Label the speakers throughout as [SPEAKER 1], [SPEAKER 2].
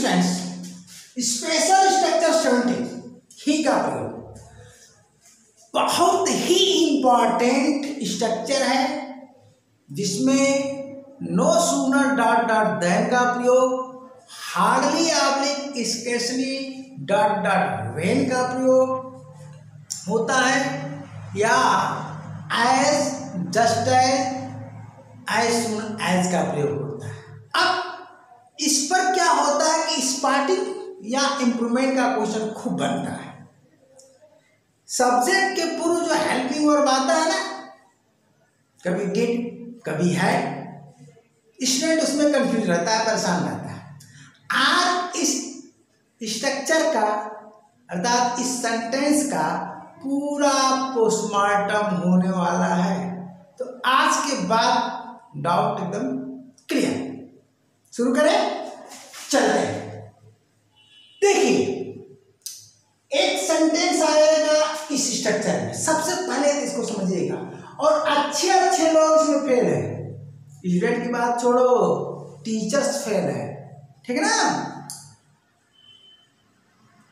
[SPEAKER 1] Students, special structure 70 ही का प्रयोग बहुत ही इंपॉर्टेंट स्ट्रक्चर है, जिसमें no sooner dot dot than का प्रयोग, hardly oblique scarcely dot dot when का प्रयोग होता है, या as, just as soon as का प्रयोग होता है। अब इस पर क्या होता है कि स्पार्टिंग या इंप्रूवमेंट का क्वेश्चन खूब बनता है। सब्जेक्ट के पूर्व जो हेल्पिंग वर्ब आता है ना, कभी डिड कभी है, स्टूडेंट उसमें कंफ्यूज रहता है, परेशान रहता है। आज इस स्ट्रक्चर का अर्थात इस सेंटेंस का पूरा पोस्टमार्टम होने वाला है, तो आज के बाद डाउट एकदम क्लियर। शुरू करें, चलते हैं। देखिए, एक सेंटेंस आएगा इस स्ट्रक्चर में, सबसे पहले तो इसको समझिएगा, और अच्छे अच्छे लोग इसमें फेल है। स्टूडेंट की बात छोड़ो, टीचर्स फेल है, ठीक है ना।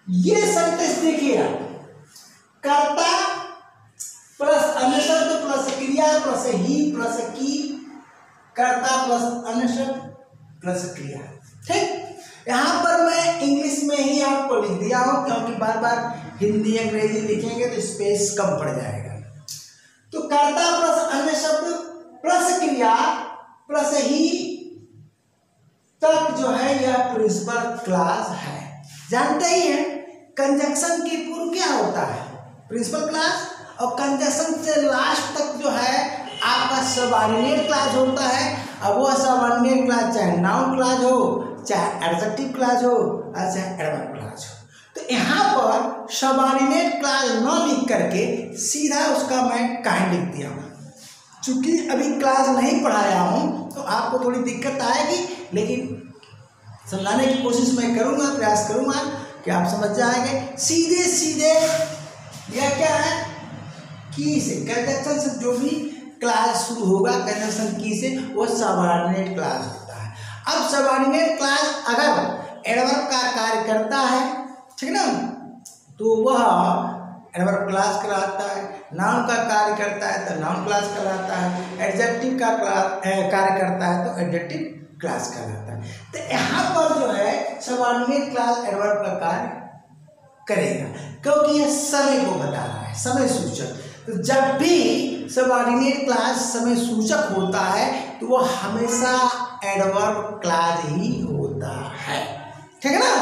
[SPEAKER 1] ये सेंटेंस देखिए, कर्ता प्लस अन्य शब्द प्लस क्रिया प्लस ही प्लस की, कर्ता प्लस अन्य शब्द प्लस क्रिया, ठीक। यहाँ पर मैं इंग्लिश में ही आपको लिख दिया हूं, क्योंकि बार बार हिंदी अंग्रेजी लिखेंगे तो स्पेस कम पड़ जाएगा। तो कर्ता प्लस अन्य शब्द प्लस क्रिया प्लस ही तक जो है यह प्रिंसिपल क्लास है। जानते ही हैं कंजंक्शन की पूर्व क्या होता है, प्रिंसिपल क्लास, और कंजंक्शन से लास्ट तक जो है आपका सबऑर्डिनेट क्लास होता है। अब वह सबऑर्डिनेट क्लास चाहे नाउन क्लास हो, चाहे एडजेक्टिव क्लास हो, और चाहे एडवर्ब क्लास हो। तो यहाँ पर सबऑर्डिनेट क्लास न लिख करके सीधा उसका मैं काइंड लिख दिया हूँ। चूंकि अभी क्लास नहीं पढ़ाया हूँ तो आपको थोड़ी दिक्कत आएगी, लेकिन समझाने की कोशिश मैं करूँगा, प्रयास करूँगा कि आप समझ जाएंगे। सीधे सीधे यह क्या है, की से, कंजंक्शन से जो भी क्लास शुरू होगा कंजंक्शन की से, वो सबऑर्डिनेट क्लास होता है। अब सबऑर्डिनेट क्लास अगर एडवर्ब का कार्य करता है, ठीक ना, तो वह एडवर्ब क्लास कहलाता है। नाउन का कार्य करता है तो नाउन क्लास कहलाता है। एडजेक्टिव का कार्य करता है तो एडजेक्टिव क्लास कहलाता है। तो यहाँ पर जो है सबऑर्डिनेट क्लास एडवर्ब का कार्य करेगा, क्योंकि यह समय को बता रहा है, समय सूचक। तो जब भी सबऑर्डिनेट क्लास समय सूचक होता है तो वह हमेशा एडवर्ब क्लास ही होता है, ठीक है ना।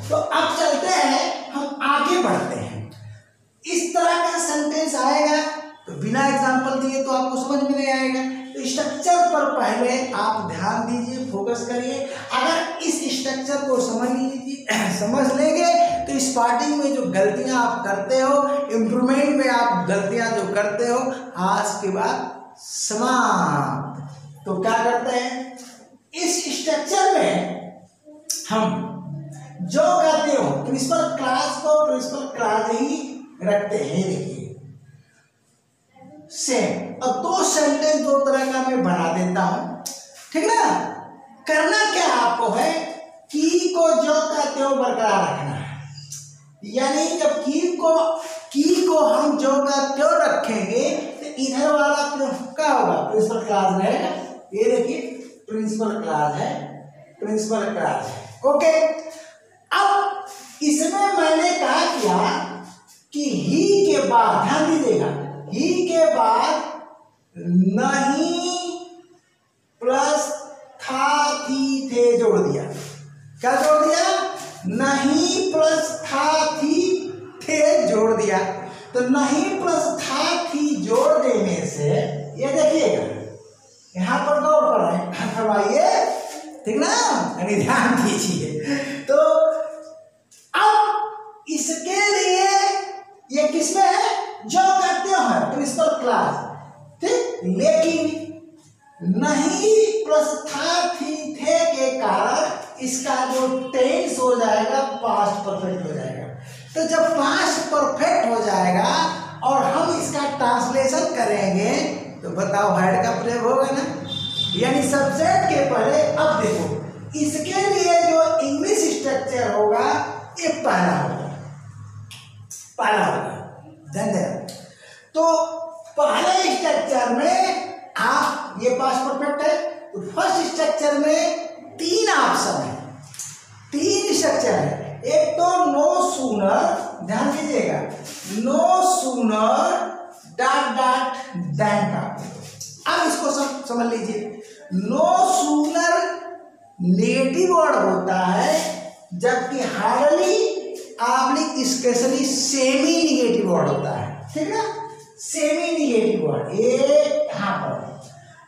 [SPEAKER 1] तो अब चलते हैं, हम आगे बढ़ते हैं। इस तरह का सेंटेंस आएगा तो बिना एग्जांपल दिए तो आपको समझ में नहीं आएगा। तो स्ट्रक्चर पर पहले आप ध्यान दीजिए, फोकस करिए। अगर इस स्ट्रक्चर को समझ लेंगे तो स्टार्टिंग में जो गलतियां आप करते हो, इम्प्रूवमेंट में आप गलतियां जो करते हो, आज के बाद समाप्त। तो क्या करते हैं, इस स्ट्रक्चर में हम जो करते हो प्रिंसिपल क्लास को प्रिंसिपल क्लास ही रखते हैं। देखिए सेम, और दो सेंटेंस दो तरह का मैं बना देता हूं, ठीक ना। करना क्या आपको है, की को जो कहते हो बरकरार रखना है। यानी जब की को हम जो कहते हो रखेंगे तो इधर वाला क्या होगा, प्रिंसिपल क्लास रहेगा। ये देखिए प्रिंसिपल क्लास है, प्रिंसिपल क्लास है, ओके। अब इसमें मैंने कहा किया कि ही के बाद, ध्यान दीजिएगा, ही के बाद नहीं प्लस था थी थे जोड़ दिया। क्या जोड़ दिया, नहीं प्लस था थी थे जोड़ दिया। तो नहीं प्लस था थी जोड़ देने से ये देखिएगा, यहाँ पर गौर करवाइए, ठीक ना, यानी ध्यान दीजिए। तो अब इसके लिए ये किसमें है, जो कहते हो प्रिंसिपल क्लास, ठीक। लेकिन नहीं प्लस था थी थे के कारण इसका जो टेंस हो जाएगा पास्ट परफेक्ट हो जाएगा। तो जब पास्ट परफेक्ट हो जाएगा और हम इसका ट्रांसलेशन करेंगे तो बताओ हेड का प्रयोग होगा ना, यानी सब्जेक्ट के पहले। अब देखो इसके लिए जो इंग्लिश स्ट्रक्चर होगा ये पहला होगा, धन्यवाद। तो पहले स्ट्रक्चर में आप ये पास्ट परफेक्ट है, तो फर्स्ट स्ट्रक्चर में 3 ऑप्शन है, 3 स्ट्रक्चर है। एक तो नो सूनर, ध्यान दीजिएगा, no sooner dot dot than का। अब इसको समझ लीजिए, नो सूनर नेगेटिव वर्ड होता है, जबकि hardly oblique specially semi negative word होता है, ठीक है, सेमी निगेटिव वर्ड। ये यहाँ पर,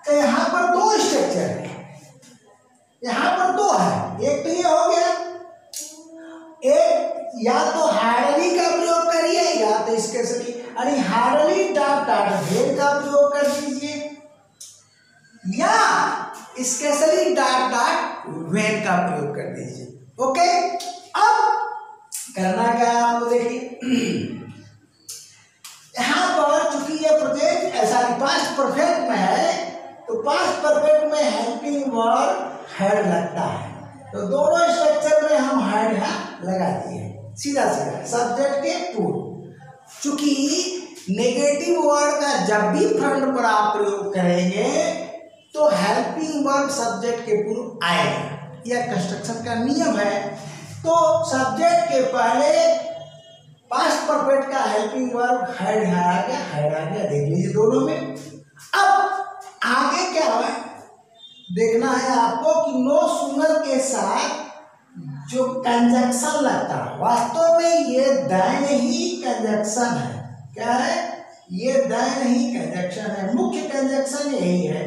[SPEAKER 1] तो यहाँ पर 2 स्ट्रक्चर है, यहाँ पर 2 है। एक तो ये हो गया, एक या तो हार्डली का प्रयोग करिए या तो स्पेशली, यानी हार्डली डॉट डॉट वेन का प्रयोग कर दीजिए या स्पेशली डॉट डॉट वेन का प्रयोग कर दीजिए। ओके, अब करना क्या है आपको देखिए, यहाँ पर चूंकि ये प्रोजेक्ट ऐसा पास्ट परफेक्ट में है, तो पास्ट परफेक्ट में हेल्पिंग वर्ब हेड लगता है, तो दोनों स्ट्रक्चर में हम हेड यहाँ लगा दिए सीधा सीधा सब्जेक्ट के पूर्व। चूंकि नेगेटिव वर्ड का जब भी फ्रंट पर आप प्रयोग करेंगे तो हेल्पिंग वर्ब सब्जेक्ट के पूर्व आएगा, यह कंस्ट्रक्शन का नियम है। तो सब्जेक्ट के पहले पास्ट परफेक्ट का हेल्पिंग वर्ब हेड आ गया, देख लीजिए दोनों में। अब आगे क्या है देखना है आपको कि नो सूनर के साथ जो कंजक्शन लगता है, वास्तव में ये दैन ही कंजक्शन है। क्या है ये? दैन ही कंजक्शन है, मुख्य कंजक्शन यही है,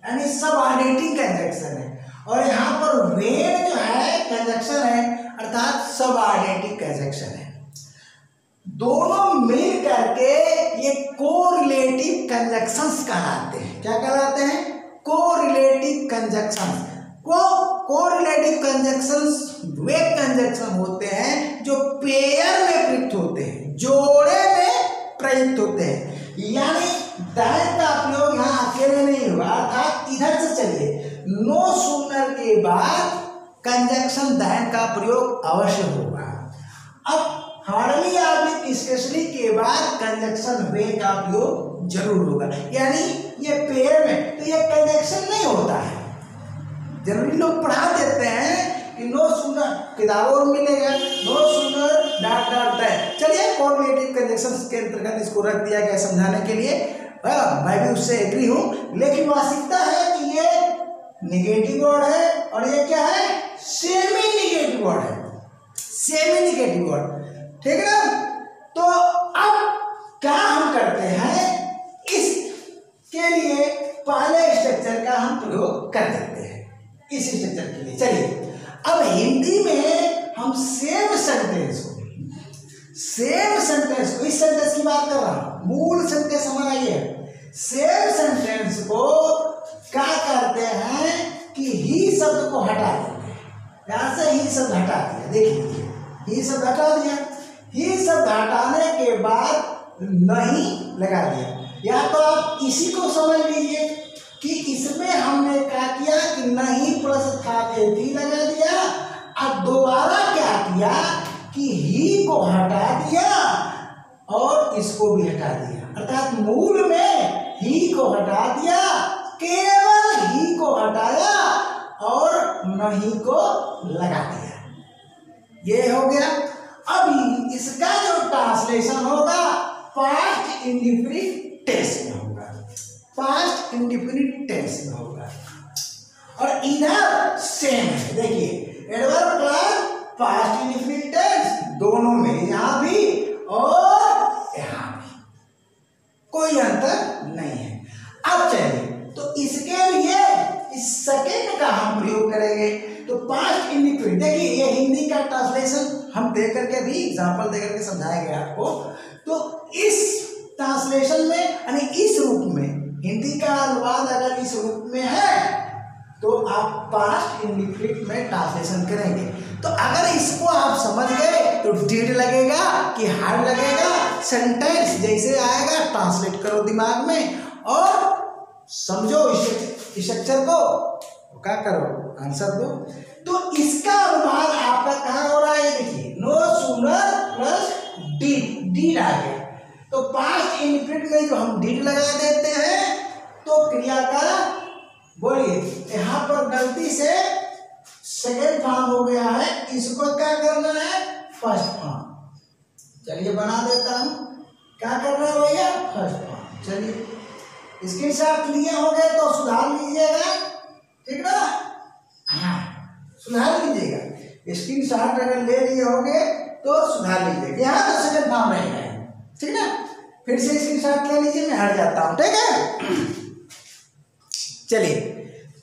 [SPEAKER 1] यानी सबऑर्डिनेटिंग कंजक्शन है। और यहाँ पर वेन जो है कंजक्शन है, अर्थात सबऑर्डिनेटिंग कंजक्शन है। दोनों मिल करके ये कोरिलेटिव कंजक्शंस कहलाते हैं। क्या कहलाते हैं? Correlative conjunctions. कोरिलेटिव कंजक्शंस वे कंजक्शन होते हैं जो पेयर में प्रयुक्त होते हैं, जोड़े में प्रयुक्त होते हैं। यानी दैन का प्रयोग यहाँ अकेले नहीं हुआ, अर्थात इधर से चलिए, नो सूनर के बाद कंजक्शन दैन का प्रयोग अवश्य होगा। अब हार्डली ऑब्लिक स्पेशली के बाद कंजक्शन वे का प्रयोग जरूर होगा, यानी ये पेयर में, तो ये कंजक्शन नहीं होता है। जनरली लोग पढ़ा देते हैं कि नो सूनर, किताबों में मिलेगा no sooner dot dot than. चलिए कोरिलेटिव कंजक्शंस के अंतर्गत इसको रख दिया गया समझाने के लिए, मैं भी उससे एग्री हूँ, लेकिन वास्तविकता है कि ये निगेटिव वर्ड है और ये क्या है? सेमी निगेटिव वर्ड है, सेमी निगेटिव वर्ड, ठीक है ना। तो अब क्या हम करते हैं, इसके लिए पहले स्ट्रक्चर का हम प्रयोग कर देते हैं इस स्ट्रक्चर के लिए। चलिए अब हिंदी में हम सेम सेंटेंस को, इस सेंटेंस की बात कर रहा हूं, मूल सेंटेंस हमारा ये है। सेम सेंटेंस को क्या करते हैं कि ही शब्द को हटा देते हैं, यहां से ही शब्द हटा दिया, देखिए ही शब्द हटा दिया, ही शब्द हटाने के बाद नहीं लगा दिया। या तो आप इसी को समझ लीजिए कि इसमें हमने क्या किया कि नहीं प्लस था के भी लगा दिया, अब दोबारा क्या किया कि ही को हटा दिया और इसको भी हटा दिया, अर्थात मूल में ही को हटा दिया, केवल ही को हटाया और नहीं को लगा दिया, ये हो गया। अब इसका जो ट्रांसलेशन होगा पास्ट इंडिफिनिट टेंस में होगा, पास्ट इंडिफिनिट टेंस में होगा। और इधर सेम है, देखिए adverb clause past indefinite tense दोनों में, यहां भी और यहां भी कोई अंतर नहीं है। अब चलिए तो इसके लिए इस सेकेंड का हम प्रयोग करेंगे, तो पास्ट इंडिफिनिट, देखिए ये हिंदी का ट्रांसलेशन हम दे करके भी एग्जांपल दे करके समझाएंगे आपको। तो इस ट्रांसलेशन में यानी इस रूप में, हिंदी का अनुवाद अगर इस रूप में है तो आप पास्ट इंडिफिनिट में ट्रांसलेशन करेंगे। तो अगर इसको आप समझ गए तो डिड लगेगा कि हार्ड लगेगा, सेंटेंस जैसे आएगा ट्रांसलेट करो दिमाग में और समझो इस स्ट्रक्चर को, क्या करो, आंसर दो। तो इसका अनुवाद आपका कहाँ हो रहा है, देखिए नो सूनर प्लस डीड आ गया। तो पास्ट इंडिफिनिट में जो हम डीड लगा देते हैं तो क्रिया का बोलिए यहाँ पर गलती से सेकेंड फॉर्म हो गया है, इसको क्या करना है, फर्स्ट फॉर्म। चलिए बना देता हूँ, क्या करना है भैया, फर्स्ट फॉर्म। चलिए स्क्रीनशॉट लिए होंगे तो सुधार लीजिएगा, ठीक ना, हाँ सुधार लीजिएगा। स्क्रीनशॉट अगर ले लिए होंगे तो सुधार लीजिएगा, यहाँ तो सेकंड फॉर्म रहेगा, ठीक ना। फिर से स्क्रीनशॉट ले लीजिए, मैं हट जाता हूँ, ठीक है। चलिए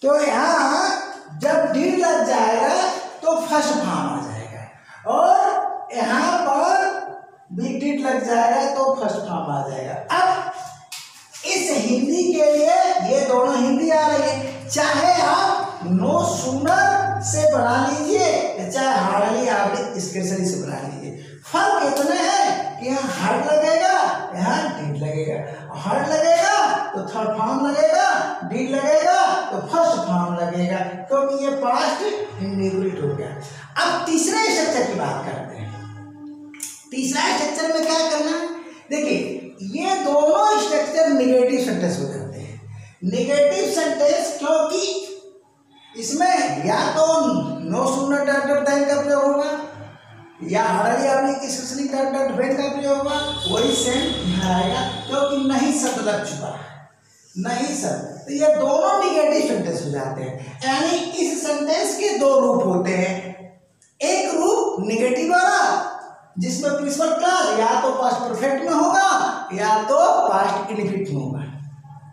[SPEAKER 1] तो यहाँ जब डीड लग जाएगा तो फर्स्ट फॉर्म आ जाएगा, और यहाँ पर भी डीड लग जाएगा तो फर्स्ट फॉर्म आ जाएगा। अब इस हिंदी के लिए ये दोनों हिंदी आ रही है, चाहे आप नो सूनर से बना लीजिए चाहे हार्डली आप स्केसरी से बना लीजिए, फर्क इतना है कि यहाँ हार्ड लगेगा, यहाँ डीड लगेगा। हार्ड लगेगा तो थर्ड फॉर्म लगेगा, डीड लगेगा तो फर्स्ट फॉर्म लगेगा, क्योंकि ये पास्ट इंडिफिनिट हो गया। अब तीसरे स्ट्रक्चर की बात करते हैं। तीसरा स्ट्रक्चर में क्या करना है, देखिए ये दोनों स्ट्रक्चर निगेटिव सेंटेंस हो जाते हैं। निगेटिव सेंटेंस क्योंकि इसमें या तो नो सूनर देन का प्रयोग होगा या हार्डली आपने स्पेशली का प्रयोग होगा, वही सेम यहाँ आएगा, क्योंकि नहीं शब्द लग चुका है, नहीं शब्द। तो ये दोनों निगेटिव सेंटेंस हो जाते हैं। यानी इस सेंटेंस के दो रूप होते हैं, एक रूप निगेटिव वाला जिसमें प्रिंसिपल क्लॉज या तो पास्ट परफेक्ट में होगा या तो पास्ट इंडिफिनिट में होगा,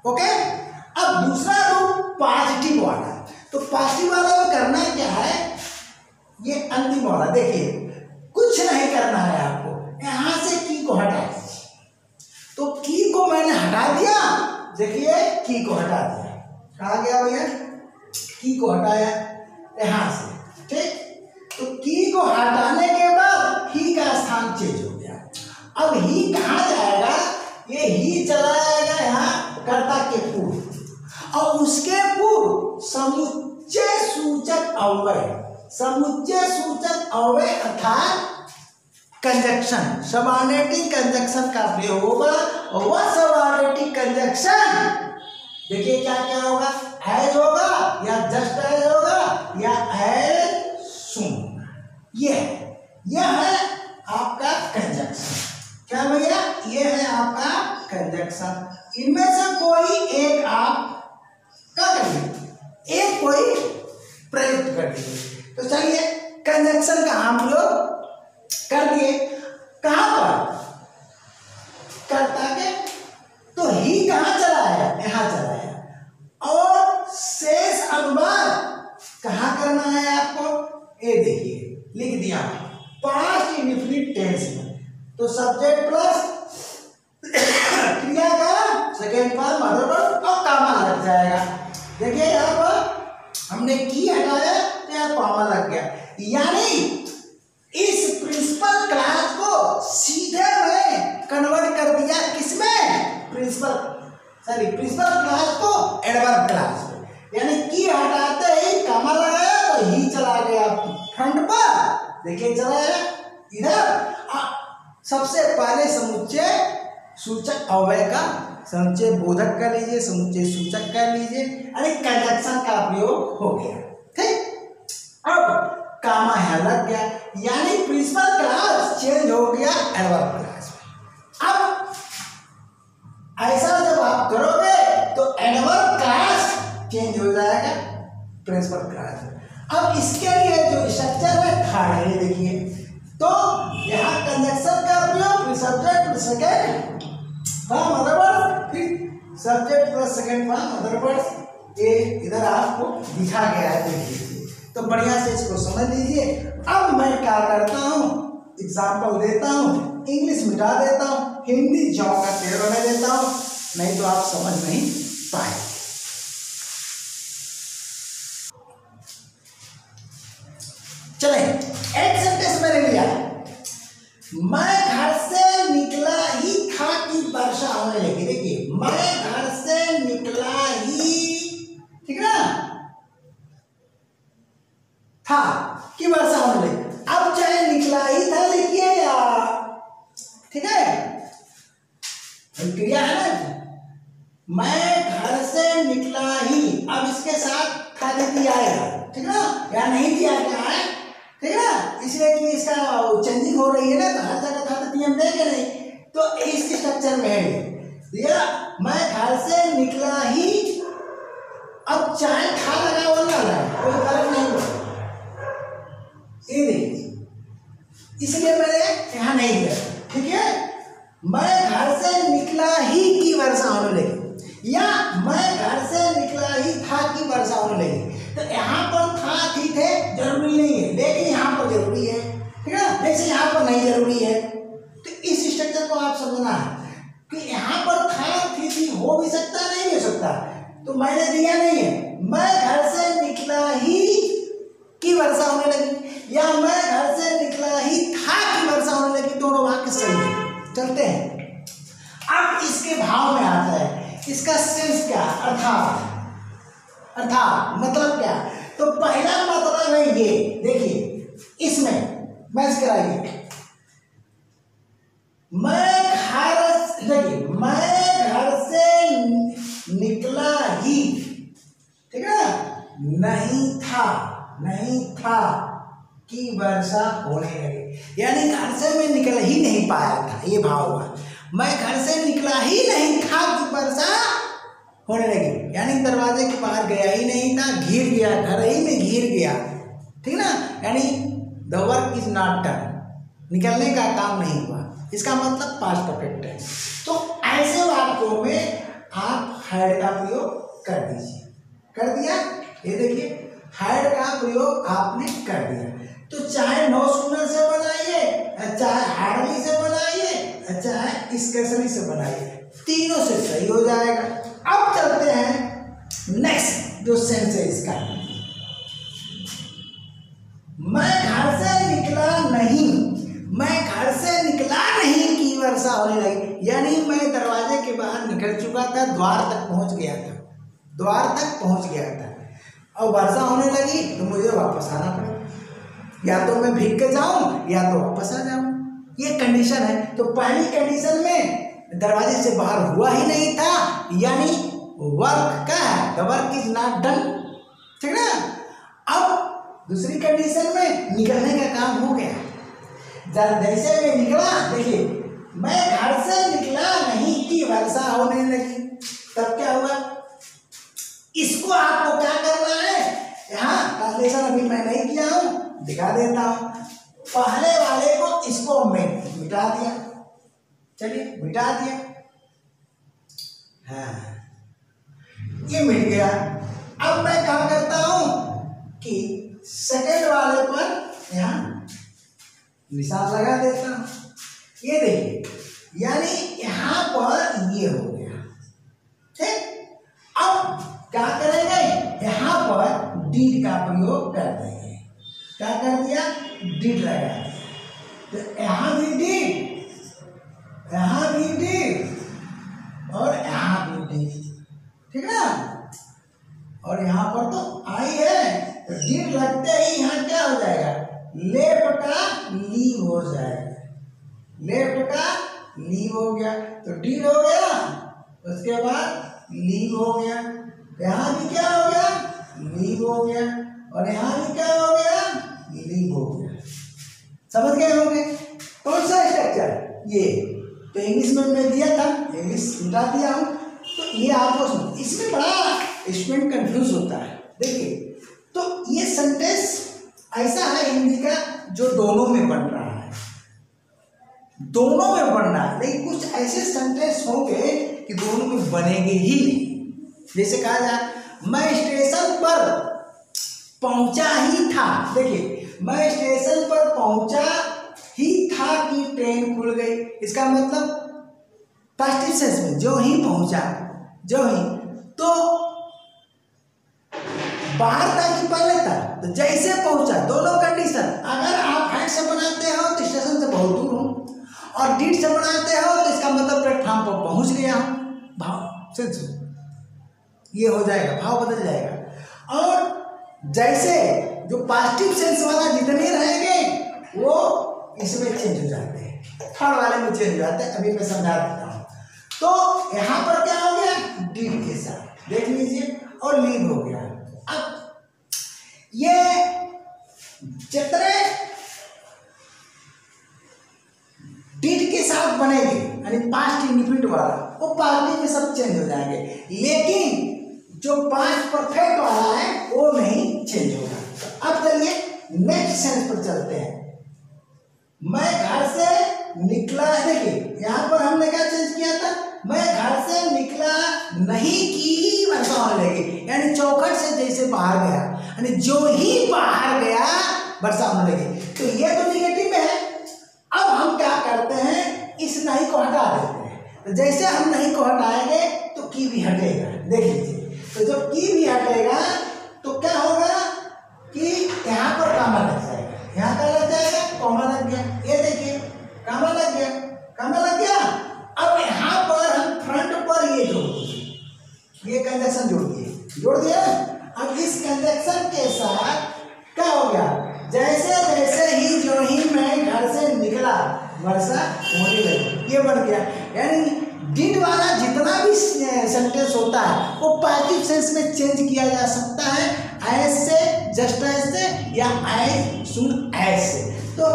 [SPEAKER 1] ओके। अब दूसरा रूप पॉजिटिव वाला, तो पॉजिटिव वाला में करना क्या है, ये अंतिम वाला, देखिए कुछ नहीं करना है आपको, यहां से की को हटा दीजिए। तो की को मैंने हटा दिया, देखिए की को हटा दिया, कहा गया भैया, की को हटाया यहां से, ठीक। तो की को हटाने के बाद ही का स्थान चेंज हो गया। अब ही कहाँ जाएगा, ये ही चला जाएगा यहाँ कर्ता के पूर्व, और उसके पूर्व समुच्चय सूचक अव्यय, समुच्चय सूचक अव्यय अर्थात कंजक्शन, सबऑर्डिनेटिंग कंजक्शन का प्रयोग होगा। और वह सबऑर्डिनेटिंग कंजक्शन देखिए क्या क्या होगा, एज होगा या जस्ट एज होगा या एज सुन, यह है आपका कंजक्शन। क्या भैया, ये है आपका कंजक्शन। इनमें से कोई एक आप क्या करिए, एक कोई प्रयुक्त कर दीजिए। तो चलिए कंजक्शन का हम लोग कर दिए, कहां पर, कर्ता के, तो ही कहां चला आया, यहां चला आया, और शेष अनुवाद कहां करना है आपको, ये देखिए लिख दिया पास्ट इंडिफिनिट टेंस में। तो सब्जेक्ट प्लस क्रिया का सेकेंड फॉर्म अदर वर्ब और कॉमा लग जाएगा। देखिए यहाँ पर हमने की हटाया तो यहाँ कॉमा लग गया, यानी इस प्रिंसिपल क्लास को सीधे में कन्वर्ट कर दिया किसमें, प्रिंसिपल क्लास को एडवर्ब क्लास में। यानी की हटाते ही कॉमा लगाया तो ही चला गया फ्रंट पर, देखिए चला गया इधर। सबसे पहले समुच्चय सूचक अव्यय का समुच्चय बोधक कर लीजिए, समुच्चय सूचक कर लीजिए, यानी कंजक्शन का प्रयोग हो गया, ठीक। अब कामा यहाँ लग गया, यानी प्रिंसिपल क्लास चेंज हो गया एडवर्ब क्लास में। अब ऐसा जब आप करोगे तो एडवर्ब क्लास चेंज हो जाएगा प्रिंसिपल क्लास में। अब इसके लिए जो स्ट्रक्चर है थर्ड है, देखिए तो यहाँ कंजक्शन का प्रयोग subject plus second form other verb, फिर subject plus second form other verb, ये इधर आपको दिखा गया है, देखिए तो बढ़िया से इसको समझ लीजिए। अब मैं क्या करता हूँ, एग्जाम्पल देता हूँ, इंग्लिश मिटा देता हूँ, हिंदी जॉब का पेड़ बना देता हूँ, नहीं तो आप समझ नहीं पाए। चले एक सेंटेंस मैंने लिया, मैं घर से निकला ही था कि वर्षा होने लगी। देखिए मैं घर से निकला ही, ठीक ना, मैं घर से निकला ही, अब इसके साथ खाली दिया आएगा, ठीक है ना, या नहीं दिया क्या है, ठीक है ना, इसलिए कि इसका चेंजिंग हो रही है ना, तो हर जगह था तो हम देंगे नहीं, तो इस स्ट्रक्चर में है ये। मैं घर से निकला ही, अब चाहे था लगा वो ना लगा कोई फर्क नहीं हुआ, ये देखिए, इसलिए मैंने यहाँ नहीं दिया, ठीक है। मैं घर से निकला ही की वर्षा होने लगी, या मैं घर से निकला ही था की वर्षा होने लगी, तो यहाँ पर था थी थे जरूरी नहीं है, लेकिन यहाँ पर जरूरी है, ठीक है ना, जैसे यहाँ पर नहीं जरूरी है। तो इस स्ट्रक्चर को आप समझना है कि यहाँ पर था थी हो भी सकता नहीं हो सकता, तो मैंने दिया नहीं है। मैं घर से निकला ही की वर्षा होने लगी, या मैं घर से निकला ही था की वर्षा होने लगी, दोनों वाक्य सही है। चलते हैं, अब इसके भाव में आता है, इसका सेंस क्या, अर्थात मतलब क्या। तो पहला मतलब है ये, देखिए इसमें मैच कराइए, देखिए मैं घर से निकला ही, ठीक है, नहीं था कि वर्षा होने लगी, यानी घर से मैं निकल ही नहीं पाया था, ये भाव हुआ। मैं घर से निकला ही नहीं था कि वर्षा होने लगी, यानी दरवाजे के बाहर गया ही नहीं था, घिर गया, घर ही में घिर गया, ठीक ना, यानी the work is not done, निकलने का काम नहीं हुआ, इसका मतलब पास्ट परफेक्ट है। तो ऐसे वाक्यों में आप हैड का प्रयोग कर दीजिए, कर दिया, ये देखिए हैड का प्रयोग आपने कर दिया, तो चाहे नो सूनर से बनाइए, चाहे हार्डली से बनाइए, चाहे स्केर्सली से बनाइए, तीनों से सही हो जाएगा। अब चलते हैं नेक्स्ट जो सेंस है इसका, मैं घर से निकला नहीं कि वर्षा होने लगी, यानी मैं दरवाजे के बाहर निकल चुका था, द्वार तक पहुंच गया था, और वर्षा होने लगी तो मुझे वापस आना पड़ेगा, या तो मैं भीग के जाऊं या तो वापस आ जाऊं, ये कंडीशन है। तो पहली कंडीशन में दरवाजे से बाहर हुआ ही नहीं था, यानी वर्क का है, the work is not done, ठीक है ना। अब दूसरी कंडीशन में निकलने का काम हो गया, जैसे मैं निकला, देखिए मैं घर से निकला नहीं कि वर्षा होने लगी, तब क्या हुआ, इसको आपको क्या करना है, यहाँ ट्रांसलेशन अभी मैं नहीं किया हूँ, दिखा देता हूँ। पहले वाले को इसको मैं मिटा दिया, चलिए मिटा दिया, हाँ ये मिट गया। अब मैं क्या करता हूँ कि सेकंड वाले पर यहाँ निशान लगा देता हूँ, ये देखिए, यानी यहाँ पर ये हो गया, ठीक। अब क्या करेंगे, यहाँ पर डीड का प्रयोग कर देंगे, क्या कर दिया, डीड लगा दिया, तो यहाँ भी डीड, यहाँ भी डीड, और यहाँ भी डीड, ठीक है ना, और यहाँ पर तो आई है, तो डीड लगते ही यहाँ क्या हो जाएगा, लेफ्ट का लीव हो जाएगा, लेफ्ट का लीव हो गया, तो डीड हो गया, उसके बाद लीव हो गया, यहाँ भी क्या हो गया, लीव हो गया, और यहाँ भी क्या हो गया, लीव हो गया। समझ गए होंगे कौन सा स्ट्रक्चर ये, तो इंग्लिश में मैं दिया था, इंग्लिश मिटा दिया हूँ, तो ये आपको इसमें बड़ा स्टूडेंट कंफ्यूज होता है। देखिए, तो ये सेंटेंस ऐसा है हिंदी का जो दोनों में बन रहा है, दोनों में बन रहा है, लेकिन कुछ ऐसे सेंटेंस होंगे कि दोनों में बनेंगे ही नहीं। जैसे कहा जाए, मैं स्टेशन पर पहुंचा ही था, देखिए मैं स्टेशन पर पहुंचा ही था कि ट्रेन खुल गई, इसका मतलब पास्ट सेंस में जो ही पहुंचा, जो ही, तो बाहर था कि पहले था, तो जैसे पहुंचा, दोनों कंडीशन। अगर आप हैड से बनाते हो तो स्टेशन से बहुत दूर हो, और डीड से बनाते हो तो इसका मतलब प्लेटफॉर्म पर पहुंच गया हूं, भाव सेंस ये हो जाएगा, भाव बदल जाएगा। और जैसे जो पॉजिटिव सेंस वाला जितने रहेंगे वो इसमें चेंज हो जाते हैं, थर्ड वाले में चेंज हो जाते हैं, अभी मैं समझा देता हूँ। तो यहाँ पर क्या हो गया, डी चेंज हो जाएंगे, लेकिन जो 5 परफेक्ट वाला है वो नहीं चेंज होगा। तो अब चलिए नेक्स्ट सेंस पर चलते हैं। मैं घर से निकला, देखिए यहाँ पर हमने क्या चेंज किया था, मैं घर से निकला नहीं की वर्षा होने लगी, यानी चौखट से जैसे बाहर गया, यानी जो ही बाहर गया वर्षा होने लगी। तो ये तो निगेटिव में है। अब हम क्या करते हैं, इस नहीं को हटा देते हैं। तो जैसे हम नहीं को हटाएंगे तो की भी हटेगा, देख लीजिए। तो जब की भी हटेगा तो क्या होगा कि यहाँ पर कामा लग जाएगा, यहाँ क्या लग जाएगा, कॉमा लग गया। ये देखिए कामा लग गया, कामा लग गया। अब यहाँ पर हम फ्रंट पर ये जोड़ दिए, ये कंजक्शन जोड़ दिया। अब इस कंजक्शन के साथ क्या हो गया, जैसे जैसे ही जो ही मैं घर से निकला वर्षा होने लगी, ये बन गया। यानी डिड वाला जितना भी सेंटेंस होता है वो पॉजिटिव सेंस में चेंज किया जा सकता है, एज से, जस्ट एज से, या एज सुन एज से। तो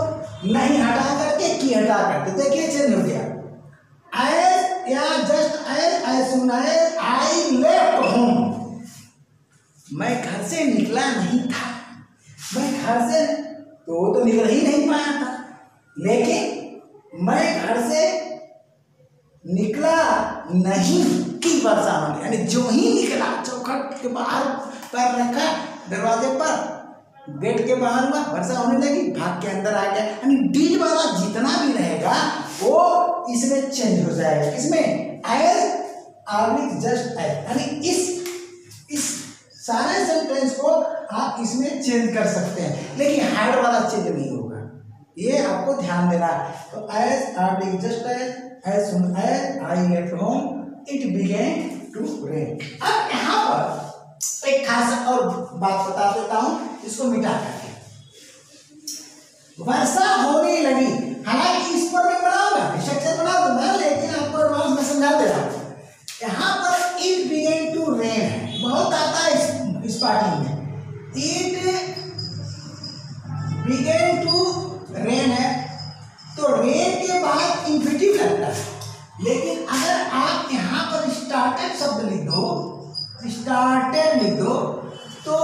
[SPEAKER 1] नहीं हटा करके की हटा करके देखिए चेंज हो गया, एज या just as soon as, I left home. मैं घर से निकला नहीं था, मैं घर से तो निकल ही नहीं पाया था, लेकिन मैं घर से निकला नहीं की वर्षा होने, यानी जो ही निकला चौखट के बाहर पैर रखा, दरवाजे पर गेट के बाहर हुआ, वर्षा होने लगी, भाग के अंदर आ गया। यानी डीड वाला जितना भी रहेगा वो इसमें चेंज हो जाएगा, किसमें, एज आर्मिक जस्ट एज। यानी इस सारे सेंटेंस को आप इसमें चेंज कर सकते हैं, लेकिन हार्ड वाला चेंज नहीं होगा, ये आपको ध्यान देना है। तो एज आर्मिक just as soon as, I left home, it began to rain. अब यहाँ पर एक खास और बात बता देता हूँ, इसको मिटा करके, वर्षा होने लगी। हालांकि इस पर मैं बनाऊंगा, स्ट्रक्चर बना दूंगा, लेकिन आपको एडवांस में समझा दे रहा हूँ। यहाँ पर इट बिगेन टू रेन है, बहुत आता है इस पार्टी में, इट बिगेन टू रेन है, तो रेन के बाद इंफिनिटिव लगता है। लेकिन अगर आप यहाँ पर स्टार्टेड शब्द लिख दो, स्टार्टेड लिख दो, तो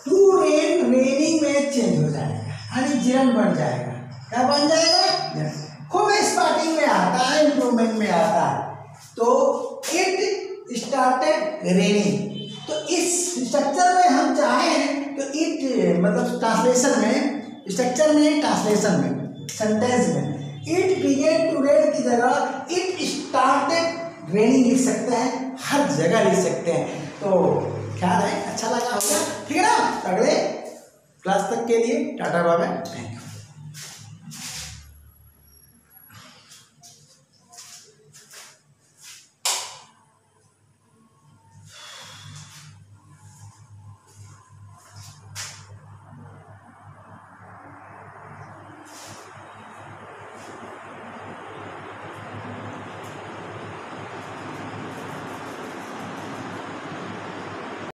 [SPEAKER 1] टू रेन रेनिंग में चेंज हो जाएगा, यानी जिरन बन जाएगा। क्या बन जाएगा, खूब स्टार्टिंग में आता है, इंप्रूवमेंट में आता है। तो इट स्टार्टेड रेनिंग, तो इस स्ट्रक्चर में हम चाहें तो इट मतलब ट्रांसलेशन में, स्ट्रक्चर में, ट्रांसलेशन में, सेंटेंस में इट बिगेन टू रेन की जगह इट स्टार्टेड रेनिंग लिख सकते हैं, हर जगह लिख सकते हैं। तो ख्याल है अच्छा लगा होगा, ठीक है ना। अगले क्लास तक के लिए tata bye bye, thank you.